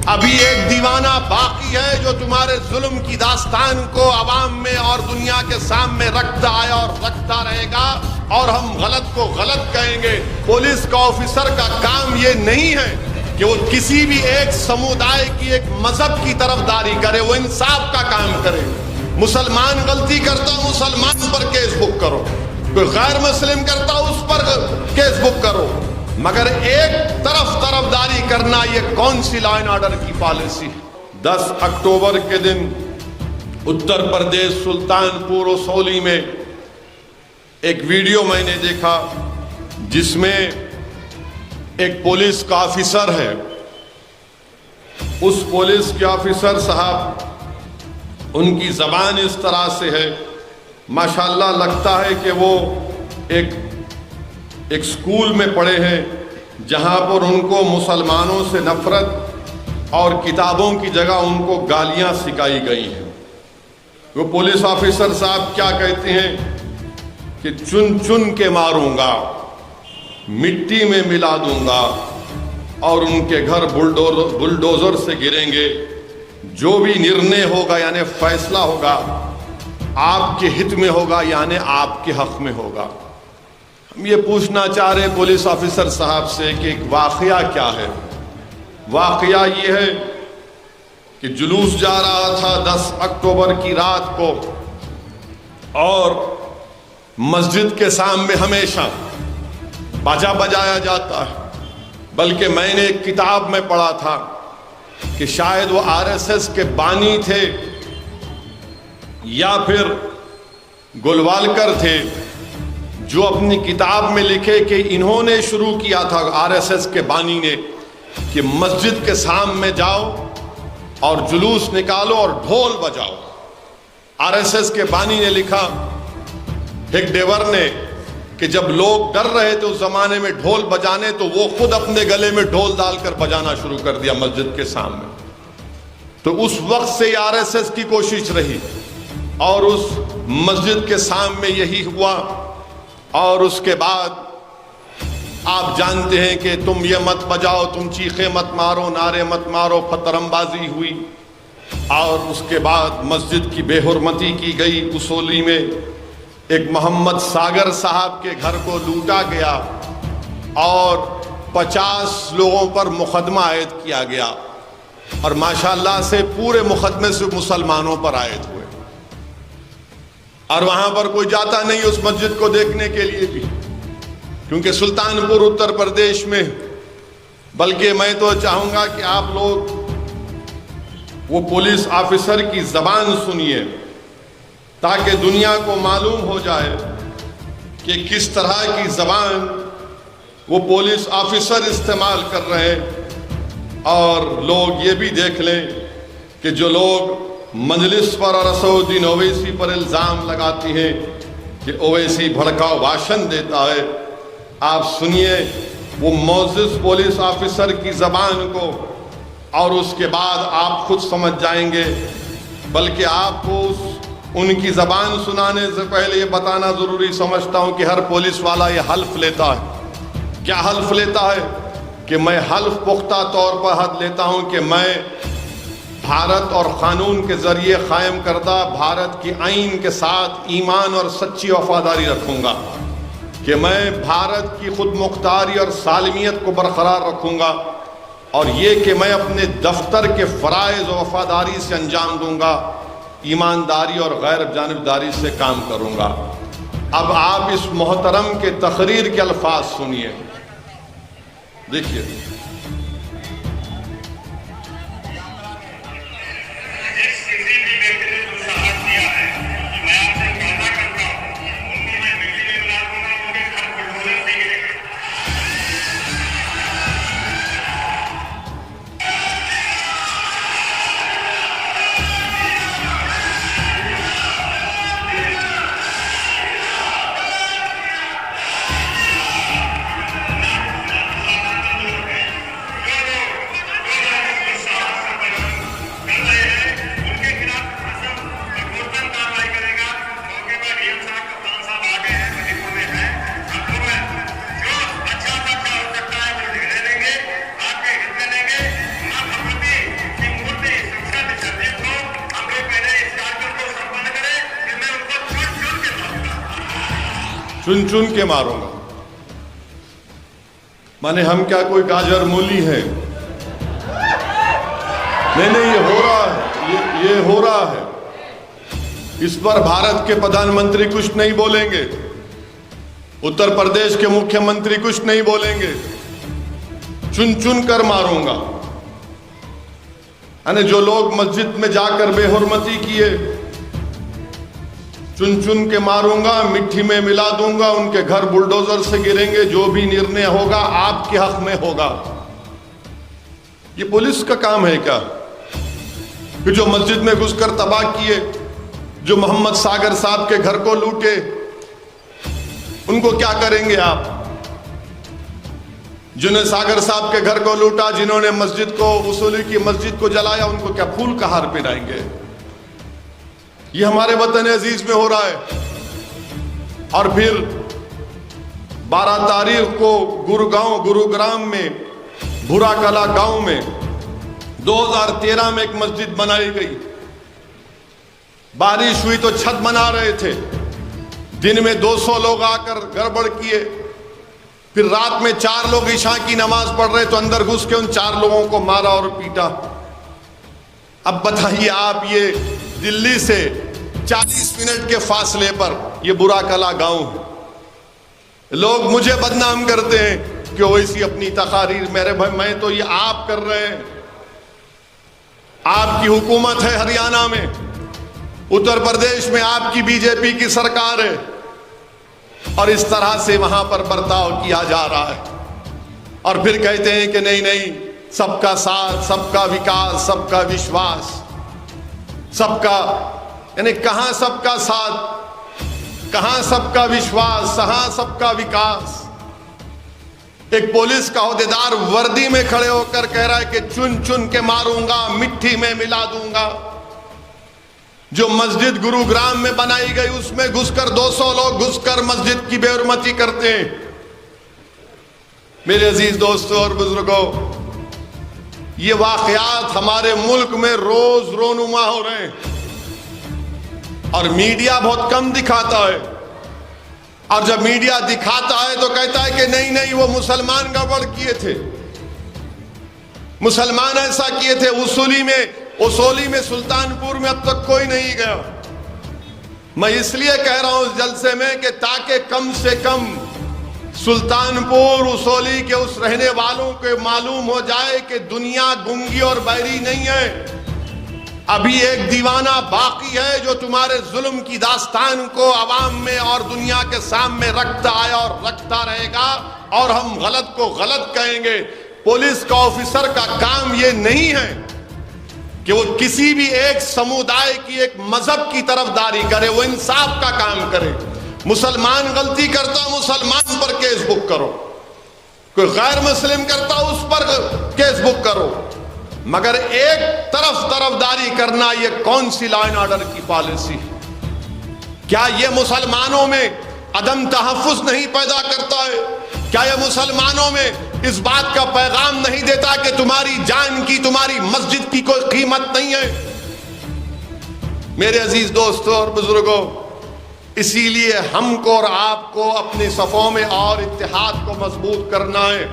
ابھی ایک دیوانہ باقی ہے جو تمہارے ظلم کی داستان کو عوام میں اور دنیا کے سامنے رکھتا آیا اور رکھتا رہے گا، اور ہم غلط کو غلط کہیں گے۔ پولیس کا آفیسر کا کام یہ نہیں ہے کہ وہ کسی بھی ایک سمودائے کی ایک مذہب کی طرف داری کرے، وہ انصاف کا کام کرے۔ مسلمان غلطی کرتا مسلمان پر کیس بک کرو، کوئی غیر مسلم کرتا اس پر کیس بک کرو، مگر ایک طرف داری کرنا یہ کون سی لا اینڈ آرڈر کی پالیسی؟ 10 اکتوبر کے دن اتر پردیش سلطان پور اسولی میں ایک ویڈیو میں نے دیکھا جس میں ایک پولیس کا آفیسر ہے۔ اس پولیس کے آفیسر صاحب، ان کی زبان اس طرح سے ہے، ماشاءاللہ لگتا ہے کہ وہ ایک سکول میں پڑھے ہیں جہاں پر ان کو مسلمانوں سے نفرت اور کتابوں کی جگہ ان کو گالیاں سکھائی گئی ہیں۔ وہ پولیس آفیسر صاحب کیا کہتے ہیں کہ چن چن کے ماروں گا، مٹی میں ملا دوں گا، اور ان کے گھر بلڈوزر سے گریں گے۔ جو بھی نرنے ہوگا یعنی فیصلہ ہوگا آپ کے ہت میں ہوگا، یعنی آپ کے حق میں ہوگا۔ ہم یہ پوچھنا چاہ رہے پولیس آفیسر صاحب سے کہ ایک واقعہ کیا ہے؟ واقعہ یہ ہے کہ جلوس جا رہا تھا 10 اکتوبر کی رات کو، اور مسجد کے سامنے ہمیشہ باجا بجایا جاتا ہے، بلکہ میں نے ایک کتاب میں پڑھا تھا کہ شاید وہ RSS کے بانی تھے یا پھر گلوالکر تھے، جو اپنی کتاب میں لکھے کہ انہوں نے شروع کیا تھا، RSS کے بانی نے، کہ مسجد کے سامنے جاؤ اور جلوس نکالو اور ڈھول بجاؤ۔ RSS کے بانی نے لکھا ہک ڈیور نے کہ جب لوگ ڈر رہے تھے اس زمانے میں ڈھول بجانے، تو وہ خود اپنے گلے میں ڈھول ڈال کر بجانا شروع کر دیا مسجد کے سامنے۔ تو اس وقت سے RSS کی کوشش رہی، اور اس مسجد کے سامنے یہی ہوا، اور اس کے بعد آپ جانتے ہیں کہ تم یہ مت بجاؤ، تم چیخیں مت مارو، نعرے مت مارو، پتھرم بازی ہوئی، اور اس کے بعد مسجد کی بے حرمتی کی گئی۔ اسولی میں ایک محمد ساگر صاحب کے گھر کو لوٹا گیا اور 50 لوگوں پر مقدمہ عائد کیا گیا، اور ماشاءاللہ سے پورے مقدمے سے مسلمانوں پر عائد ہوئے، اور وہاں پر کوئی جاتا نہیں اس مسجد کو دیکھنے کے لیے بھی، کیونکہ سلطان پور اتر پردیش میں۔ بلکہ میں تو چاہوں گا کہ آپ لوگ وہ پولیس آفیسر کی زبان سنیے، تاکہ دنیا کو معلوم ہو جائے کہ کس طرح کی زبان وہ پولیس آفیسر استعمال کر رہے ہیں، اور لوگ یہ بھی دیکھ لیں کہ جو لوگ مجلس پر اور اسدالدین اویسی پر الزام لگاتی ہیں کہ اویسی بھڑکاؤ بھاشن دیتا ہے، آپ سنیے وہ معزز پولیس آفیسر کی زبان کو، اور اس کے بعد آپ خود سمجھ جائیں گے۔ بلکہ آپ کو ان کی زبان سنانے سے پہلے یہ بتانا ضروری سمجھتا ہوں کہ ہر پولیس والا یہ حلف لیتا ہے۔ کیا حلف لیتا ہے؟ کہ میں حلف پختہ طور پر حد لیتا ہوں کہ میں بھارت اور قانون کے ذریعے قائم کردہ بھارت کی آئین کے ساتھ ایمان اور سچی وفاداری رکھوں گا، کہ میں بھارت کی خود مختاری اور سالمیت کو برقرار رکھوں گا، اور یہ کہ میں اپنے دفتر کے فرائض و وفاداری سے انجام دوں گا، ایمانداری اور غیر جانبداری سے کام کروں گا۔ اب آپ اس محترم کے تقریر کے الفاظ سنیے، دیکھیے۔ چن چن کے ماروں گا. مانے ہم کیا کوئی گاجر مولی ہے؟ نہیں یہ ہو رہا ہے، یہ ہو رہا ہے. اس پر بھارت کے پردھان منتری کچھ نہیں بولیں گے، اتر پردیش کے مکھیہ منتری کچھ نہیں بولیں گے. چن چن کر ماروں گا. یعنی جو لوگ مسجد میں جا کر بے حرمتی کیے، چن چن کے ماروں گا، مٹی میں ملا دوں گا، ان کے گھر بلڈوزر سے گریں گے. جو بھی نرنے ہوگا آپ کے حق میں ہوگا. یہ پولیس کا کام ہے کیا کہ جو مسجد میں گھس کر تباہ کیے، جو محمد ساگر صاحب کے گھر کو لوٹے، ان کو کیا کریں گے آپ؟ جنہیں ساگر صاحب کے گھر کو لوٹا، جنہوں نے مسجد کو، وصولی کی مسجد کو جلایا، ان کو کیا پھول کا ہار پہنائیں گے؟ یہ ہمارے وطن عزیز میں ہو رہا ہے. اور پھر 12 تاریخ کو گروگرام میں بھورا کلا گاؤں میں 2013 میں ایک مسجد بنائی گئی. بارش ہوئی تو چھت بنا رہے تھے، دن میں 200 لوگ آ کر گڑبڑ کیے. پھر رات میں 4 لوگ عشاء کی نماز پڑھ رہے تو اندر گھس کے ان 4 لوگوں کو مارا اور پیٹا. اب بتائیے آپ، یہ دلی سے 40 منٹ کے فاصلے پر یہ بھورا کلا گاؤں ہے. لوگ مجھے بدنام کرتے ہیں کہ وہ اسی اپنی تقاریر. میرے بھائی، میں تو یہ آپ کر رہے ہیں. آپ کی حکومت ہے ہریانہ میں، اتر پردیش میں آپ کی بی جے پی کی سرکار ہے، اور اس طرح سے وہاں پر برتاؤ کیا جا رہا ہے. اور پھر کہتے ہیں کہ نہیں سب کا ساتھ، سب کا وکاس، سب کا وشواس، سب کا، یعنی کہاں سب کا ساتھ، کہاں سب کا وشواس، کہاں سب کا وکاس. ایک پولیس کا عہدیدار وردی میں کھڑے ہو کر کہہ رہا ہے کہ چن چن کے ماروں گا، مٹی میں ملا دوں گا. جو مسجد گروگرام میں بنائی گئی، اس میں گھس کر 200 لوگ گھس کر مسجد کی بے حرمتی کرتے ہیں. میرے عزیز دوستوں اور بزرگوں، یہ واقعات ہمارے ملک میں روز رونما ہو رہے ہیں، اور میڈیا بہت کم دکھاتا ہے. اور جب میڈیا دکھاتا ہے تو کہتا ہے کہ نہیں وہ مسلمان گڑبڑ کیے تھے، مسلمان ایسا کیے تھے. اصولی میں سلطان پور میں اب تک کوئی نہیں گیا. میں اس لیے کہہ رہا ہوں اس جلسے میں کہ تاکہ کم سے کم سلطان پور اصولی کے اس رہنے والوں کو معلوم ہو جائے کہ دنیا گنگی اور بہری نہیں ہے. ابھی ایک دیوانہ باقی ہے جو تمہارے ظلم کی داستان کو عوام میں اور دنیا کے سامنے رکھتا آیا اور رکھتا رہے گا، اور ہم غلط کو غلط کہیں گے. پولیس کا آفیسر کا کام یہ نہیں ہے کہ وہ کسی بھی ایک سمودائے کی، ایک مذہب کی طرف داری کرے. وہ انصاف کا کام کرے. مسلمان غلطی کرتا، مسلمان پر کیس بک کرو. کوئی غیر مسلم کرتا، اس پر کیس بک کرو. مگر ایک طرف داری کرنا، یہ کون سی لا اینڈ آرڈر کی پالیسی؟ کیا یہ مسلمانوں میں عدم تحفظ نہیں پیدا کرتا ہے؟ کیا یہ مسلمانوں میں اس بات کا پیغام نہیں دیتا کہ تمہاری جان کی، تمہاری مسجد کی کوئی قیمت نہیں ہے؟ میرے عزیز دوستوں اور بزرگوں، اسی لیے ہم کو اور آپ کو اپنی صفوں میں اور اتحاد کو مضبوط کرنا ہے.